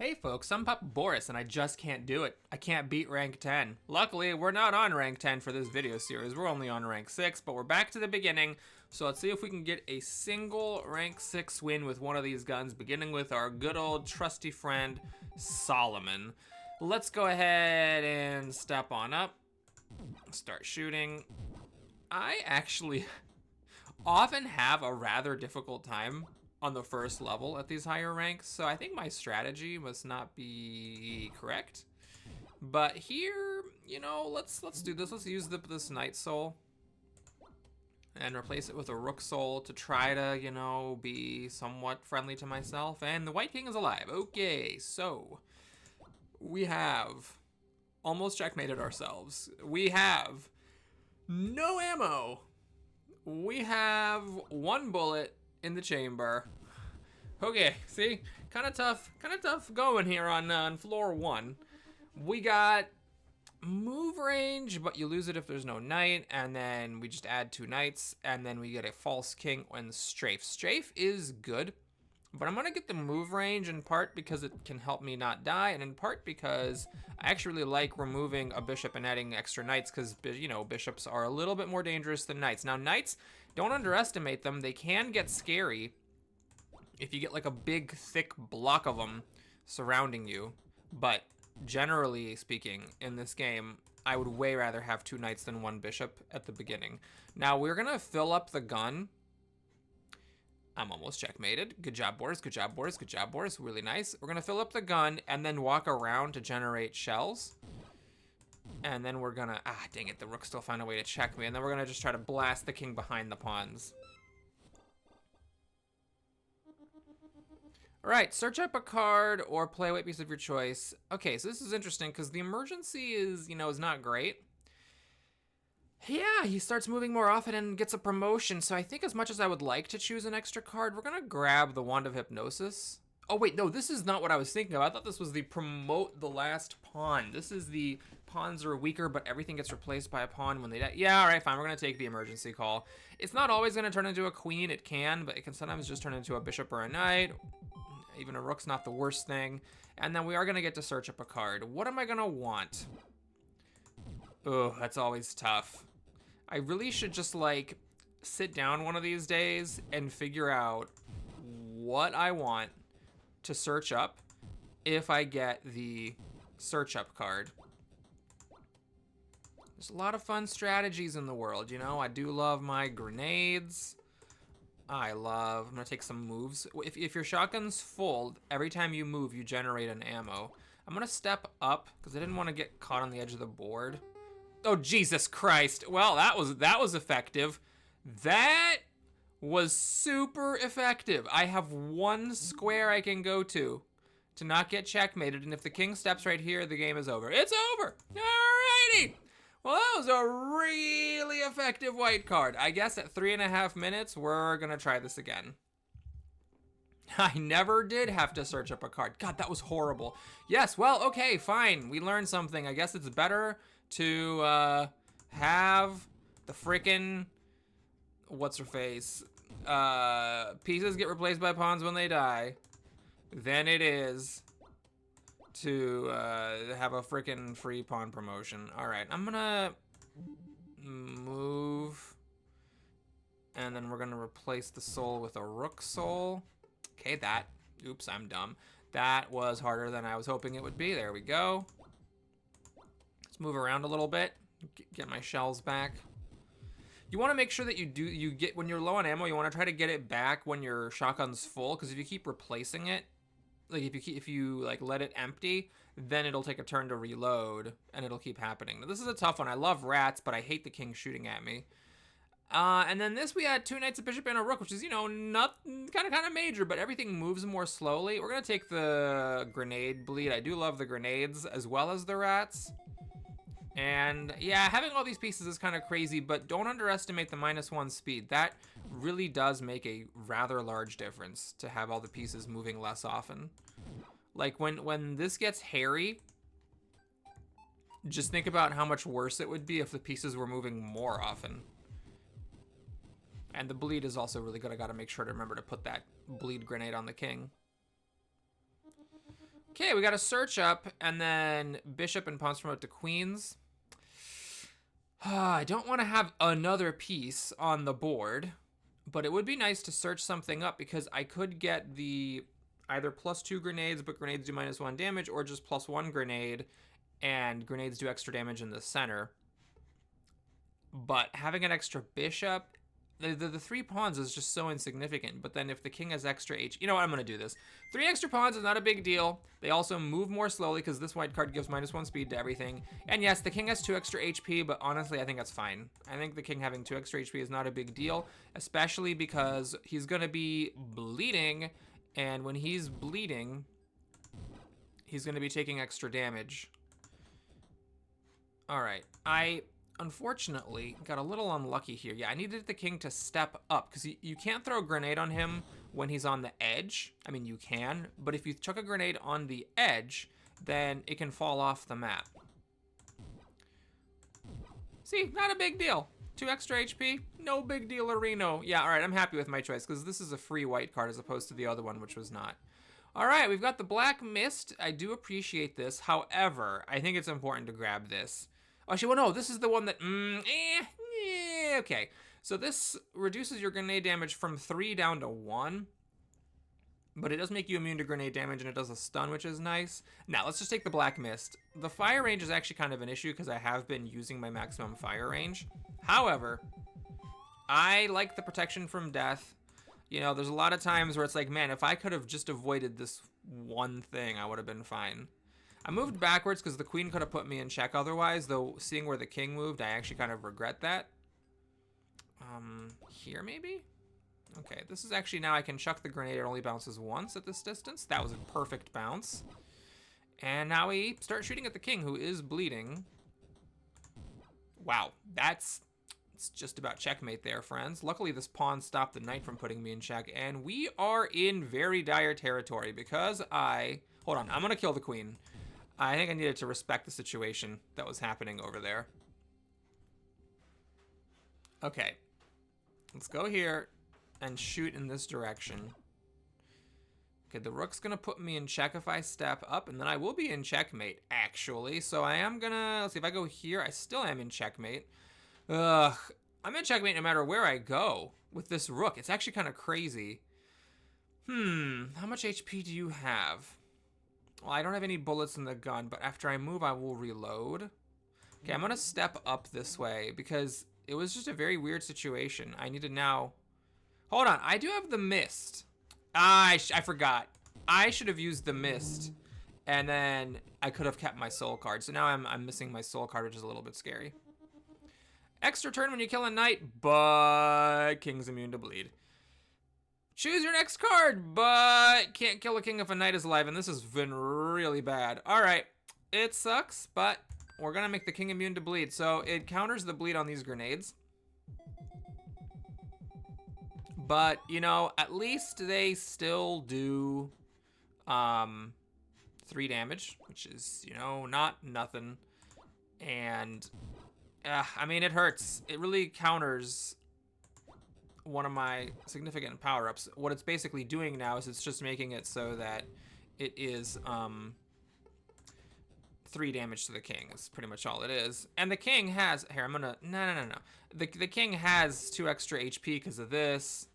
Hey folks, I'm Papa Boris and I just can't do it. I can't beat rank 10. Luckily, we're not on rank 10 for this video series. We're only on rank 6, but we're back to the beginning. So let's see if we can get a single rank 6 win with one of these guns, beginning with our good old trusty friend, Solomon. Let's go ahead and step on up. Start shooting. I actually often have a rather difficult time on the first level at these higher ranks, so I think my strategy must not be correct. But here, you know, let's do this. Let's use this Knight Soul and replace it with a Rook Soul to try to, you know, be somewhat friendly to myself. And the White King is alive. Okay, so we have almost checkmated ourselves. We have no ammo. We have one bullet in the chamber. Okay, see, kind of tough going here on floor 1. We got move range, but you lose it if there's no knight, and then we just add 2 knights, and then we get a false king and strafe. Strafe is good, but I'm gonna get the move range in part because it can help me not die, and in part because I actually really like removing a bishop and adding extra knights because, you know, bishops are a little bit more dangerous than knights. Now, knights, don't underestimate them. They can get scary if you get like a big, thick block of them surrounding you, but generally speaking, in this game, I would way rather have 2 knights than 1 bishop at the beginning. Now, we're gonna fill up the gun. I'm almost checkmated. Good job, Boris. Good job, Boris. Good job, Boris. Really nice. We're gonna fill up the gun and then walk around to generate shells. And then we're gonna, dang it, the rook still found a way to check me. And then we're gonna just try to blast the king behind the pawns. All right, search up a card or play a white piece of your choice. Okay, so this is interesting because the emergency is, you know, is not great. Yeah, he starts moving more often and gets a promotion. So I think as much as I would like to choose an extra card, we're gonna grab the Wand of Hypnosis. Oh wait, no, this is not what I was thinking of. I thought this was the promote the last pawn. This is the pawns are weaker, but everything gets replaced by a pawn when they die. Yeah, all right, fine, we're gonna take the emergency call. It's not always gonna turn into a queen, it can, but it can sometimes just turn into a bishop or a knight. Even a rook's not the worst thing. And then we are gonna get to search up a card. What am I gonna want? Oh, that's always tough. I really should just like sit down one of these days and figure out what I want to search up if I get the search up card. There's a lot of fun strategies in the world, you know? I do love my grenades. I'm gonna take some moves. If your shotgun's full, every time you move, you generate an ammo. I'm gonna step up because I didn't want to get caught on the edge of the board. Oh, Jesus Christ. Well, that was effective. That was super effective. I have 1 square I can go to not get checkmated, and if the king steps right here, the game is over. It's over. Alrighty. Well, that was a really effective white card. I guess at 3.5 minutes, we're gonna try this again. I never did have to search up a card. God, that was horrible. Yes, well, okay, fine. We learned something. I guess it's better to have the frickin' what's-her-face pieces get replaced by pawns when they die than it is to have a frickin' free pawn promotion. All right, I'm gonna move, and then we're gonna replace the soul with a rook soul. Okay, oops, I'm dumb. That was harder than I was hoping it would be. There we go. Let's move around a little bit, get my shells back. You want to make sure that you get, when you're low on ammo, you want to try to get it back when your shotgun's full, because if you keep replacing it, like if you like let it empty, then it'll take a turn to reload and it'll keep happening. Now, this is a tough one. I love rats, but I hate the king shooting at me. And then this, we had 2 knights, a bishop, and a rook, which is, you know, not kind of major, but everything moves more slowly. We're gonna take the grenade bleed. I do love the grenades as well as the rats. And yeah, having all these pieces is kind of crazy, but don't underestimate the -1 speed. That really does make a rather large difference to have all the pieces moving less often. Like when this gets hairy, just think about how much worse it would be if the pieces were moving more often. And the bleed is also really good. I gotta make sure to remember to put that bleed grenade on the king. Okay, we got a search up, and then bishop and pawns promote to queens. I don't want to have another piece on the board, but it would be nice to search something up because I could get the either +2 grenades, but grenades do -1 damage, or just +1 grenade, and grenades do extra damage in the center. But having an extra bishop, the 3 pawns is just so insignificant. But then if the king has extra you know what, I'm going to do this. 3 extra pawns is not a big deal. They also move more slowly because this white card gives -1 speed to everything. And yes, the king has 2 extra HP, but honestly, I think that's fine. I think the king having 2 extra HP is not a big deal, especially because he's going to be bleeding. And when he's bleeding, he's going to be taking extra damage. All right, I unfortunately got a little unlucky here. Yeah, I needed the king to step up because you can't throw a grenade on him when he's on the edge. I mean, you can, but if you chuck a grenade on the edge, then it can fall off the map. See, not a big deal. 2 extra HP, no big deal, Reno. Yeah, all right, I'm happy with my choice because this is a free white card as opposed to the other one, which was not. All right, we've got the Black Mist. I do appreciate this. However, I think it's important to grab this. Actually, well, no, this is the one that, okay. So this reduces your grenade damage from 3 down to 1. But it does make you immune to grenade damage, and it does a stun, which is nice. Now, let's just take the Black Mist. The fire range is actually kind of an issue because I have been using my maximum fire range. However, I like the protection from death. You know, there's a lot of times where it's like, man, if I could have just avoided this one thing, I would have been fine. I moved backwards because the queen could have put me in check otherwise, though seeing where the king moved, I actually kind of regret that. Here maybe? Okay, this is actually now I can chuck the grenade. It only bounces once at this distance. That was a perfect bounce. And now we start shooting at the king, who is bleeding. Wow, it's just about checkmate there, friends. Luckily, this pawn stopped the knight from putting me in check, and we are in very dire territory because hold on, I'm gonna kill the queen. I think I needed to respect the situation that was happening over there. Okay, let's go here and shoot in this direction. Okay, the rook's gonna put me in check if I step up, and then I will be in checkmate, actually. So I am gonna, let's see, if I go here, I still am in checkmate. Ugh, I'm in checkmate no matter where I go with this rook. It's actually kind of crazy. How much HP do you have? Well, I don't have any bullets in the gun, but after I move, I will reload. Okay, I'm gonna step up this way because it was just a very weird situation. I need to now... Hold on, I do have the mist. I forgot. I should have used the mist, and then I could have kept my soul card. So now I'm missing my soul card, which is a little bit scary. Extra turn when you kill a knight, but king's immune to bleed. Choose your next card, but can't kill a king if a knight is alive, and this has been really bad. All right, it sucks, but we're gonna make the king immune to bleed. So it counters the bleed on these grenades. But, you know, at least they still do 3 damage, which is, you know, not nothing. And, I mean, it hurts. It really counters one of my significant power-ups. What it's basically doing now is it's just making it so that it is 3 damage to the king. That's pretty much all it is. And the king has... Here, I'm gonna... No. The king has 2 extra HP because of this.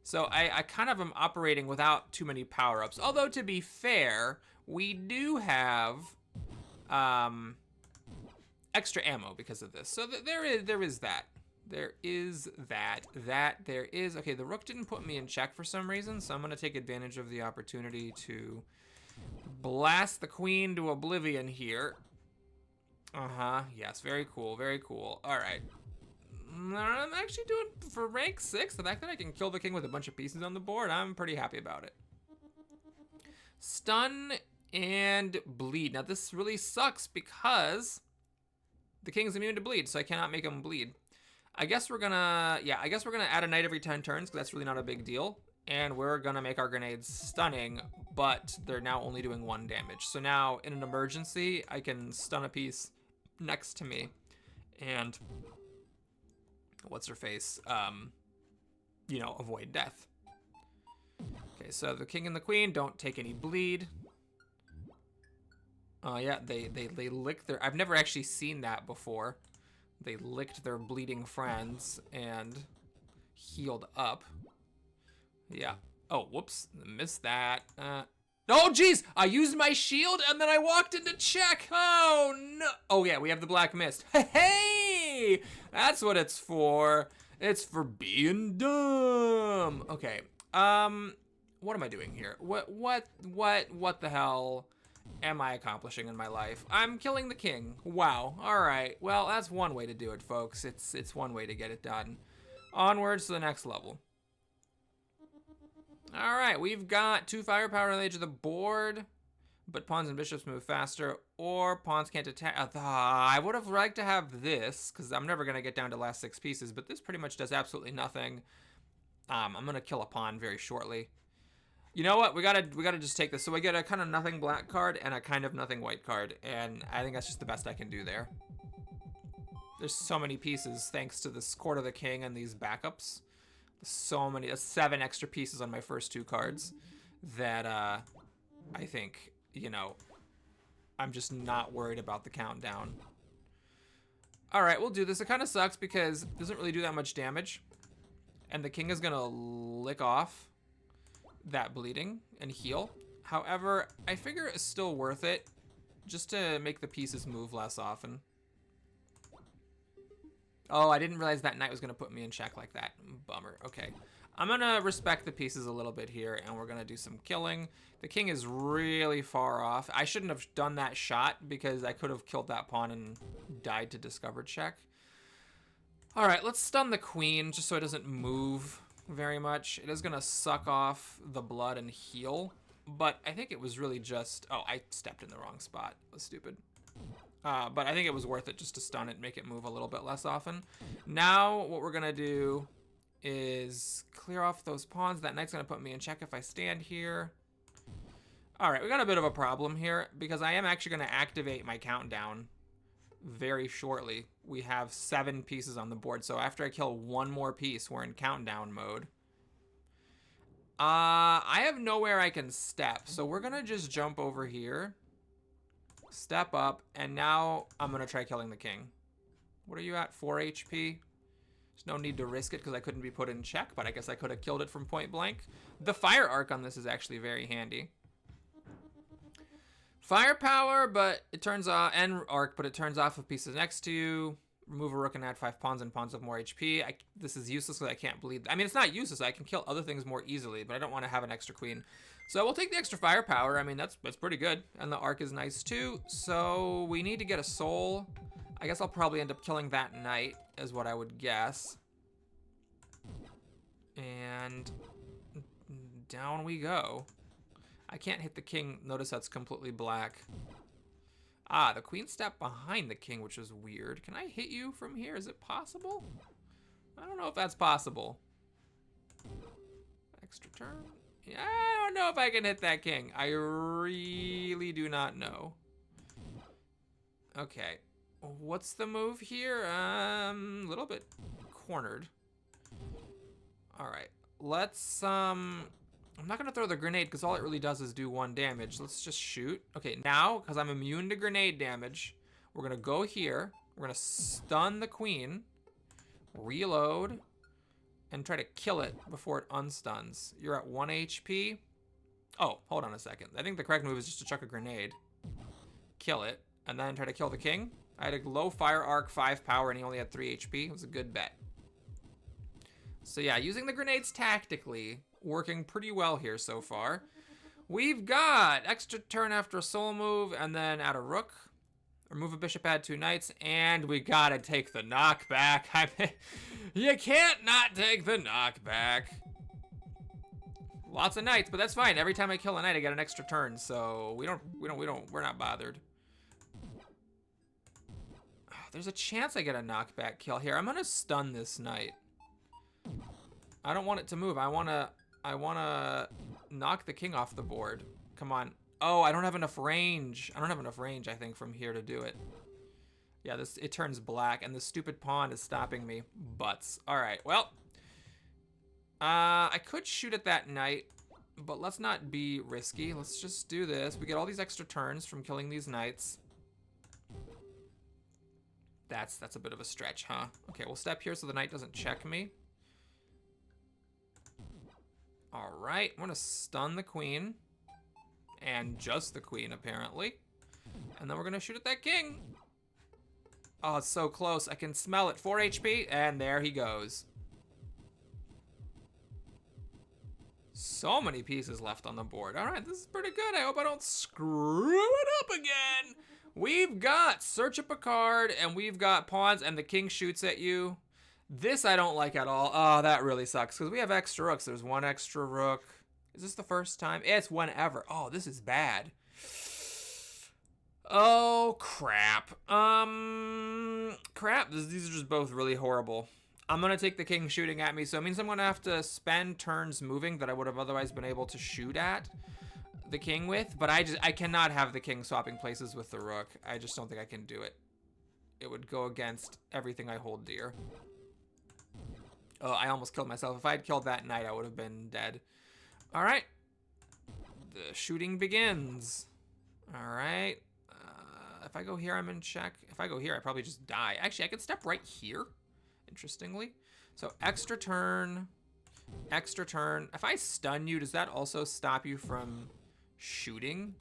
So I kind of am operating without too many power-ups. Although, to be fair, we do have extra ammo because of this. So there is that. There is that. There is... Okay, the rook didn't put me in check for some reason, so I'm going to take advantage of the opportunity to blast the queen to oblivion here. Yes, very cool, very cool. All right. I'm actually doing, for rank 6, the fact that I can kill the king with a bunch of pieces on the board, I'm pretty happy about it. Stun and bleed. Now this really sucks because the king's immune to bleed, so I cannot make him bleed. I guess we're gonna add a knight every 10 turns because that's really not a big deal. And we're gonna make our grenades stunning, but they're now only doing 1 damage. So now in an emergency, I can stun a piece next to me and... what's her face, you know, avoid death. Okay, so the king and the queen don't take any bleed. Yeah, they licked their... I've never actually seen that before. They licked their bleeding friends and healed up. Yeah. Oh, whoops. Missed that. Oh, geez! I used my shield and then I walked into check! Oh, no! Oh, yeah, we have the Black Mist. Hey! That's what it's for. It's for being dumb. Okay. What am I doing here? What the hell am I accomplishing in my life? I'm killing the king. Wow. All right. Well, that's one way to do it, folks. It's one way to get it done. Onwards to the next level. All right, we've got 2 firepower on the edge of the board, but pawns and bishops move faster, or pawns can't attack. I would have liked to have this, because I'm never going to get down to last 6 pieces, but this pretty much does absolutely nothing. I'm going to kill a pawn very shortly. You know what? We gotta just take this. So we get a kind of nothing black card and a kind of nothing white card, and I think that's just the best I can do there. There's so many pieces thanks to this Court of the King and these backups. So many, 7 extra pieces on my first 2 cards that I think, you know, I'm just not worried about the countdown. All right, we'll do this. It kind of sucks because it doesn't really do that much damage, and the king is gonna lick off that bleeding and heal. However, I figure it's still worth it just to make the pieces move less often. Oh, I didn't realize that knight was going to put me in check like that. Bummer. Okay. I'm going to respect the pieces a little bit here, and we're going to do some killing. The king is really far off. I shouldn't have done that shot because I could have killed that pawn and died to discover check. All right, let's stun the queen just so it doesn't move very much. It is going to suck off the blood and heal, but I think it was really just... Oh, I stepped in the wrong spot. That was stupid. But I think it was worth it just to stun it and make it move a little bit less often. Now what we're going to do is clear off those pawns. That knight's going to put me in check if I stand here. All right, we got a bit of a problem here because I am actually going to activate my countdown very shortly. We have 7 pieces on the board, so after I kill 1 more piece, we're in countdown mode. I have nowhere I can step, so we're going to just jump over here. Step up, and now I'm going to try killing the king. What are you at? 4 HP? There's no need to risk it because I couldn't be put in check, but I guess I could have killed it from point blank. The fire arc on this is actually very handy. Firepower, but it turns off, and arc, but it turns off if pieces next to you. Remove a rook and add 5 pawns and pawns with more HP. This is useless because I can't bleed. I mean, it's not useless. I can kill other things more easily, but I don't want to have an extra queen. So we'll take the extra firepower. I mean, that's pretty good. And the arc is nice too. So we need to get a soul. I guess I'll probably end up killing that knight, is what I would guess. And down we go. I can't hit the king. Notice that's completely black. Ah, the queen stepped behind the king, which is weird. Can I hit you from here? Is it possible? I don't know if that's possible. Extra turn? Yeah, I don't know if I can hit that king. I really do not know. Okay. What's the move here? A little bit cornered. All right. Let's, I'm not going to throw the grenade because all it really does is do 1 damage. Let's just shoot. Okay, now, because I'm immune to grenade damage, we're going to go here. We're going to stun the queen, reload, and try to kill it before it unstuns. You're at 1 HP. Oh, hold on a second. I think the correct move is just to chuck a grenade, kill it, and then try to kill the king. I had a low fire arc, 5 power, and he only had 3 HP. It was a good bet. So yeah, using the grenades tactically, working pretty well here so far. We've got extra turn after a soul move, and then add a rook. Remove a bishop, add 2 knights, and we gotta take the knockback. I mean, you can't not take the knockback. Lots of knights, but that's fine. Every time I kill a knight, I get an extra turn, so we're not bothered. There's a chance I get a knockback kill here. I'm gonna stun this knight. I don't want it to move. I wanna knock the king off the board. Come on. Oh, I don't have enough range. I don't have enough range, I think, from here to do it. Yeah, it turns black, and the stupid pawn is stopping me. Butts. All right, well. I could shoot at that knight, But let's not be risky. Let's just do this. We get all these extra turns from killing these knights. That's a bit of a stretch, huh? Okay, we'll step here so the knight doesn't check me. All right, I'm gonna stun the queen. And just the queen, apparently. And then we're gonna shoot at that king. Oh, it's so close. I can smell it. 4 HP, and there he goes. So many pieces left on the board. All right, this is pretty good. I hope I don't screw it up again. We've got search up a card, and we've got pawns, and the king shoots at you. This I don't like at all. Oh, that really sucks, because we have extra rooks. There's one extra rook. Is this the first time? It's whenever. Oh, this is bad. Oh, crap. Crap. These are just both really horrible. I'm going to take the king shooting at me, so it means I'm going to have to spend turns moving that I would have otherwise been able to shoot at the king with, but I cannot have the king swapping places with the rook. I just don't think I can do it. It would go against everything I hold dear. Oh, I almost killed myself. If I had killed that knight, I would have been dead. All right. The shooting begins. All right. If I go here, I'm in check. If I go here, I probably just die. Actually, I could step right here, interestingly. So extra turn, extra turn. If I stun you, does that also stop you from shooting?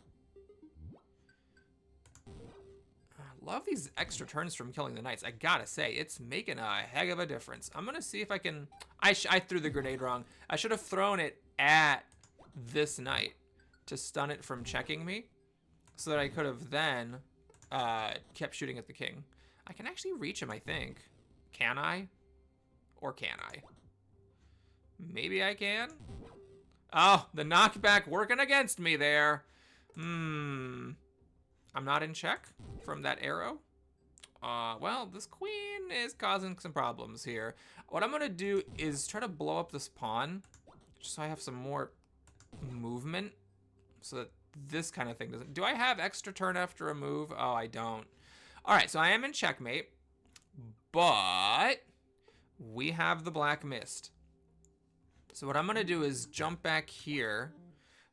I love these extra turns from killing the knights. I gotta say, it's making a heck of a difference. I'm gonna see if I can... I threw the grenade wrong. I should have thrown it at this knight to stun it from checking me, so that I could have then kept shooting at the king. I can actually reach him, I think. Can I? Or can I? Maybe I can? Oh, the knockback working against me there. I'm not in check from that arrow. Well, this queen is causing some problems here. What I'm gonna do is try to blow up this pawn, just so I have some more movement, so that this kind of thing doesn't... Do I have extra turn after a move? Oh, I don't. All right, so I am in checkmate, but we have the black mist. So what I'm gonna do is jump back here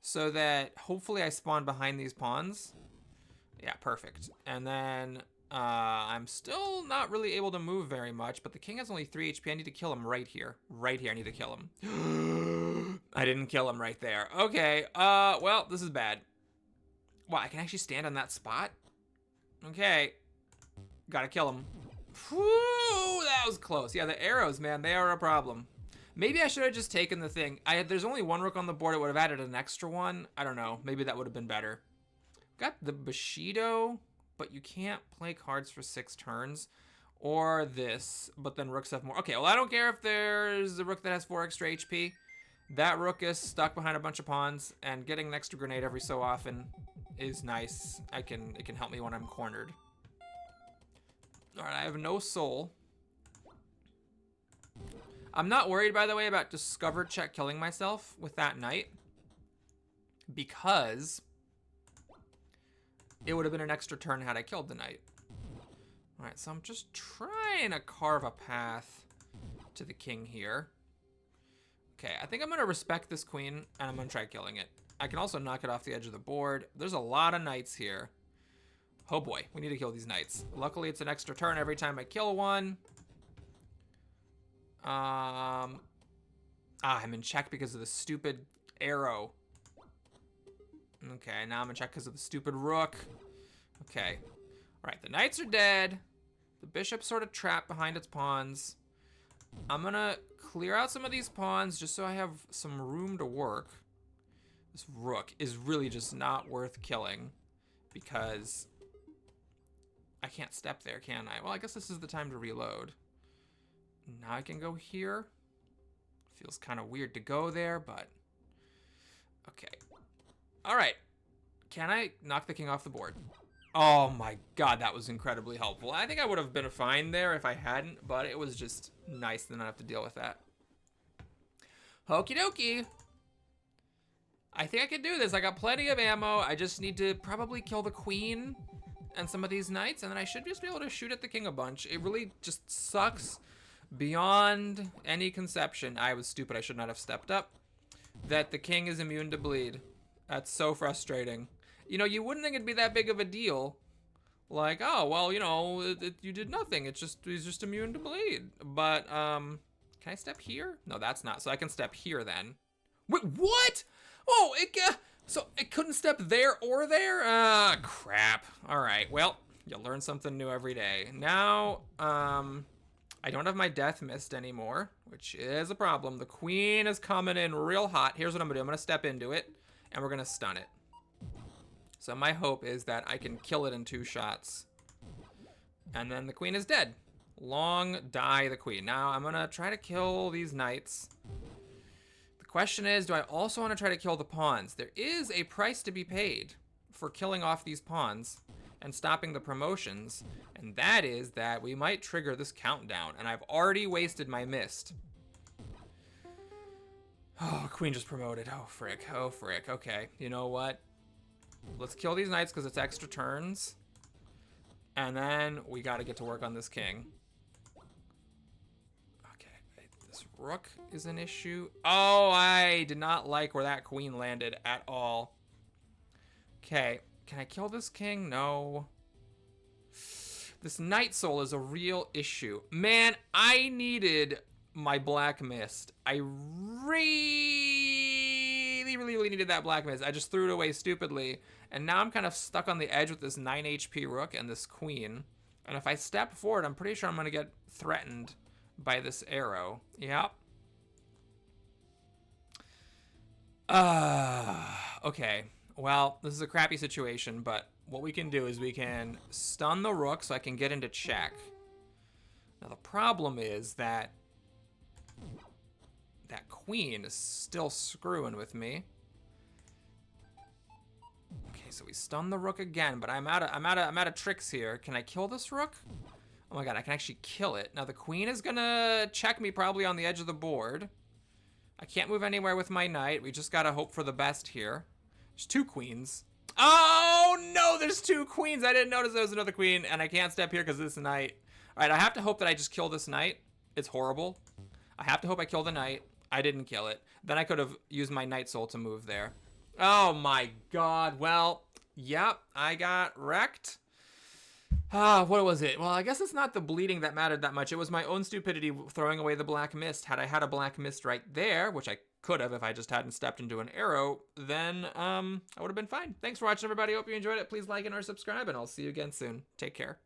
so that hopefully I spawn behind these pawns. Yeah, perfect. And then I'm still not really able to move very much, but the king has only 3 HP. I need to kill him right here. Right here, I need to kill him. I didn't kill him right there. Okay, well, this is bad. Wow, I can actually stand on that spot? Okay. Gotta kill him. Whew, that was close. Yeah, the arrows, man, they are a problem. Maybe I should have just taken the thing. There's only one rook on the board. It would have added an extra one. I don't know. Maybe that would have been better. Got the Bushido, but you can't play cards for 6 turns. Or this, but then rooks have more. Okay, well, I don't care if there's a rook that has 4 extra HP. That rook is stuck behind a bunch of pawns, and getting an extra grenade every so often is nice. It can help me when I'm cornered. All right, I have no soul. I'm not worried, by the way, about discover check killing myself with that knight, because it would have been an extra turn had I killed the knight. All right, so I'm just trying to carve a path to the king here. Okay, I think I'm gonna respect this queen, and I'm gonna try killing it. I can also knock it off the edge of the board. There's a lot of knights here. Oh boy, we need to kill these knights. Luckily, it's an extra turn every time I kill one. I'm in check because of the stupid arrow. Okay, now I'm in check because of the stupid rook. Okay. All right, the knights are dead. The bishop's sort of trapped behind its pawns. I'm gonna clear out some of these pawns just so I have some room to work. This rook is really just not worth killing because I can't step there, can I? Well, I guess this is the time to reload. Now I can go here. Feels kind of weird to go there, but okay. All right. Can I knock the king off the board? Oh my god, that was incredibly helpful. I think I would have been fine there if I hadn't, but it was just nice to not have to deal with that. Okie dokie. I think I can do this. I got plenty of ammo. I just need to probably kill the queen and some of these knights, and then I should just be able to shoot at the king a bunch. It really just sucks beyond any conception. I was stupid. I should not have stepped up. that the king is immune to bleed. That's so frustrating. You know, you wouldn't think it'd be that big of a deal. Like, oh, well, you know, you did nothing. He's just immune to bleed. But, can I step here? No, that's not. So I can step here then. Wait, what? Oh, so it couldn't step there or there? Ah, crap. All right, well, you learn something new every day. Now, I don't have my death mist anymore, which is a problem. The queen is coming in real hot. Here's what I'm gonna do. I'm gonna step into it, and we're gonna stun it. So my hope is that I can kill it in 2 shots. And then the queen is dead. Long die the queen. Now I'm gonna try to kill these knights. The question is, do I also want to try to kill the pawns? There is a price to be paid for killing off these pawns and stopping the promotions. And that is that we might trigger this countdown. And I've already wasted my mist. Oh, queen just promoted. Oh, frick. Oh, frick. Okay, you know what? Let's kill these knights because it's extra turns. And then we got to get to work on this king. Okay, this rook is an issue. Oh, I did not like where that queen landed at all. Okay, can I kill this king? No. This knight soul is a real issue. Man, I needed my black mist. I really needed that black mist. I just threw it away stupidly. And now I'm kind of stuck on the edge with this 9 HP rook and this queen. And if I step forward, I'm pretty sure I'm going to get threatened by this arrow. Yep. Okay. Well, this is a crappy situation, but what we can do is we can stun the rook so I can get into check. Now the problem is that that queen is still screwing with me. Okay, so we stun the rook again, but I'm out of tricks here. Can I kill this rook? Oh my god, I can actually kill it. Now the queen is gonna check me probably on the edge of the board. I can't move anywhere with my knight. We just gotta hope for the best here. There's 2 queens. Oh no, there's 2 queens. I didn't notice there was another queen, and I can't step here because of this knight. All right, I have to hope that I just kill this knight. It's horrible. I have to hope I kill the knight. I didn't kill it. Then I could have used my knight soul to move there. Oh my god. Well, yep, I got wrecked. What was it? Well, I guess it's not the bleeding that mattered that much. It was my own stupidity throwing away the black mist. Had I had a black mist right there, which I could have if I just hadn't stepped into an arrow, then I would have been fine. Thanks for watching, everybody. Hope you enjoyed it. Please like and or subscribe, and I'll see you again soon. Take care.